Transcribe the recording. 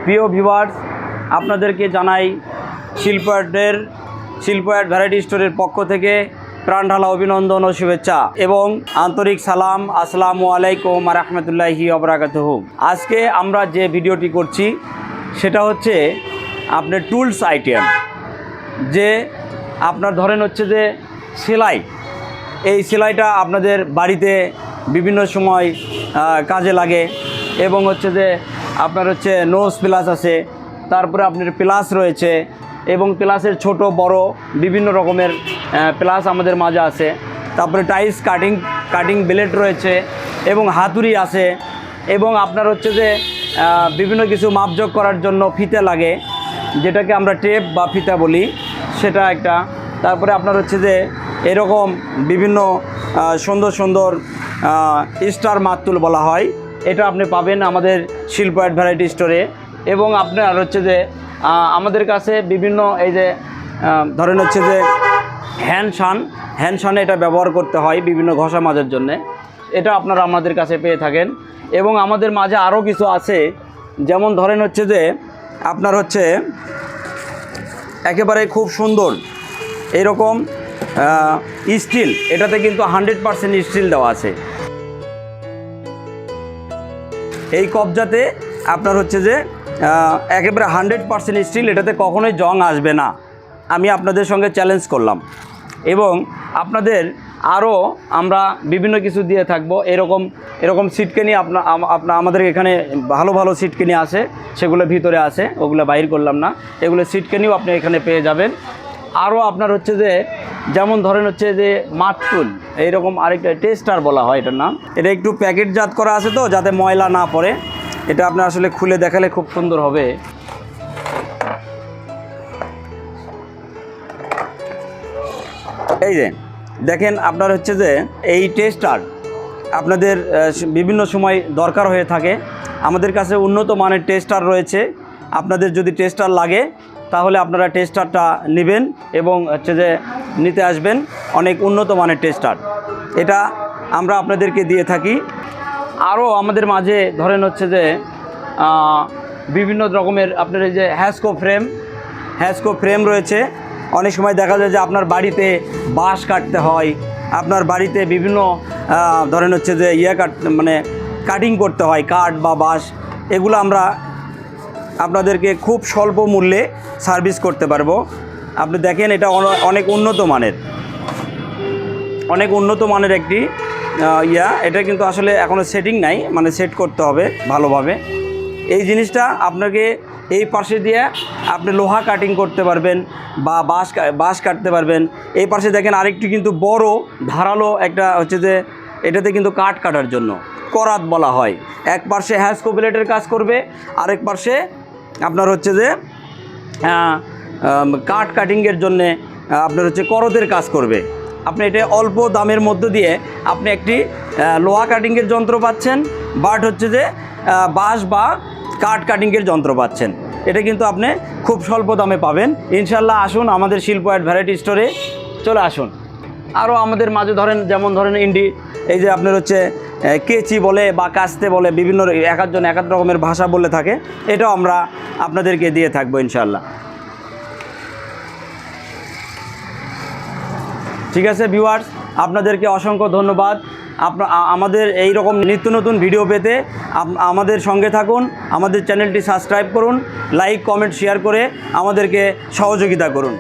প্রিয় ভিউয়ার্স, আপনাদেরকে জানাই শিল্পায়ার্ড ভ্যারাইটি স্টোরের পক্ষ থেকে প্রাণ ঢালা অভিনন্দন ও শুভেচ্ছা এবং আন্তরিক সালাম। আসসালামু আলাইকুম ওয়া রাহমাতুল্লাহি ওয়া বারাকাতুহু। আজকে আমরা যে ভিডিওটি করছি সেটা হচ্ছে আপনার টুলস আইটেম, যে আপনার ধরেন হচ্ছে যে সেলাই, এই সেলাইটা আপনাদের বাড়িতে বিভিন্ন সময় কাজে লাগে এবং হচ্ছে যে আপনার হচ্ছে নোজ প্লাস আছে, তারপরে আপনার প্লাস রয়েছে এবং প্লাসের ছোট বড় বিভিন্ন রকমের প্লাস আমাদের মাঝে আছে। তারপরে টাইস কাটিং ব্লেড রয়েছে এবং হাতুড়ি আছে এবং আপনার হচ্ছে যে বিভিন্ন কিছু মাপজোক করার জন্য ফিতে লাগে, যেটাকে আমরা টেপ বা ফিতা বলি, সেটা একটা। তারপরে আপনার হচ্ছে যে এরকম বিভিন্ন সুন্দর সুন্দর স্টার মাতুল বলা হয়, এটা আপনি পাবেন আমাদের শিল্পায়ার্ড ভ্যারাইটি স্টোরে। এবং আপনার হচ্ছে যে আমাদের কাছে বিভিন্ন এই যে ধরেন হচ্ছে যে হ্যান্ড শানে এটা ব্যবহার করতে হয় বিভিন্ন ঘষা মাজার জন্যে, এটা আপনারা আমাদের কাছে পেয়ে থাকেন। এবং আমাদের মাঝে আরও কিছু আছে, যেমন ধরেন হচ্ছে যে আপনার হচ্ছে একেবারে খুব সুন্দর এইরকম স্টিল, এটাতে কিন্তু 100% স্টিল দেওয়া আছে। এই কবজাতে আপনার হচ্ছে যে একেবারে 100% স্টিল, এটাতে কখনোই জং আসবে না, আমি আপনাদের সঙ্গে চ্যালেঞ্জ করলাম। এবং আপনাদের আরও আমরা বিভিন্ন কিছু দিয়ে থাকবো, এরকম সিটকেনি আমাদের এখানে ভালো ভালো সিটকেনি আছে, সেগুলো ভিতরে আছে, ওগুলো বাইর করলাম না, এগুলো সিটকেনিও আপনি এখানে পেয়ে যাবেন। আরও আপনার হচ্ছে যে যেমন ধরেন হচ্ছে যে মাটুল, এইরকম আরেকটা টেস্টার বলা হয় এটার নাম, এটা একটু প্যাকেটজাত করা আছে তো যাতে ময়লা না পড়ে, এটা আপনার আসলে খুলে দেখালে খুব সুন্দর হবে। এই যে দেখেন, আপনার হচ্ছে যে এই টেস্টার আপনাদের বিভিন্ন সময় দরকার হয়ে থাকে, আমাদের কাছে উন্নত মানের টেস্টার রয়েছে। আপনাদের যদি টেস্টার লাগে তাহলে আপনারা টেস্টারটা নেবেন এবং হচ্ছে যে নিতে আসবেন, অনেক উন্নত মানের টেস্টার, এটা আমরা আপনাদেরকে দিয়ে থাকি। আরও আমাদের মাঝে ধরেন হচ্ছে যে বিভিন্ন রকমের আপনার এই যে হ্যাসকো ফ্রেম রয়েছে। অনেক সময় দেখা যায় যে আপনার বাড়িতে বাঁশ কাটতে হয়, আপনার বাড়িতে বিভিন্ন ধরেন হচ্ছে যে কাটিং করতে হয়, কাঠ বা বাঁশ, এগুলো আমরা আপনাদেরকে খুব স্বল্প মূল্যে সার্ভিস করতে পারবো। আপনি দেখেন, এটা অনেক উন্নত মানের একটি এটা কিন্তু আসলে এখনও সেটিং নাই, মানে সেট করতে হবে ভালোভাবে। এই জিনিসটা আপনাকে এই পাশে দিয়ে আপনি লোহা কাটিং করতে পারবেন বা বাঁশ কাটতে পারবেন। এই পাশে দেখেন আরেকটি কিন্তু বড় ধারালো একটা হচ্ছে যে এটাতে কিন্তু কাঠ কাটার জন্য করাত বলা হয়। এক পাশে হ্যাসকো ব্লেডের কাজ করবে, আরেক পাশে আপনার হচ্ছে যে কাঠ কাটিংয়ের জন্যে আপনার হচ্ছে করতের কাজ করবে। আপনি এটা অল্প দামের মধ্য দিয়ে আপনি একটি লোহা কাটিংয়ের যন্ত্র পাচ্ছেন, বাট হচ্ছে যে বাঁশ বা কাঠ কাটিংয়ের যন্ত্র পাচ্ছেন। এটা কিন্তু আপনি খুব স্বল্প দামে পাবেন ইনশাল্লাহ। আসুন আমাদের শিল্পায়ার্ড ভ্যারাইটি স্টোরে চলে আসুন। আরও আমাদের মাঝে যেমন ধরেন এই যে আপনার হচ্ছে কেচি বলে বা কাস্তে বলে, বিভিন্ন এক রকমের ভাষা বলে থাকে, এটাও আমরা আপনাদেরকে দিয়ে থাকবো ইনশাল্লাহ। ঠিক আছে ভিউয়ার্স, আপনাদেরকে অসংখ্য ধন্যবাদ। আমাদের এই রকম নিত্য নতুন ভিডিও পেতে আমাদের সঙ্গে থাকুন, আমাদের চ্যানেলটি সাবস্ক্রাইব করুন, লাইক কমেন্ট শেয়ার করে আমাদেরকে সহযোগিতা করুন।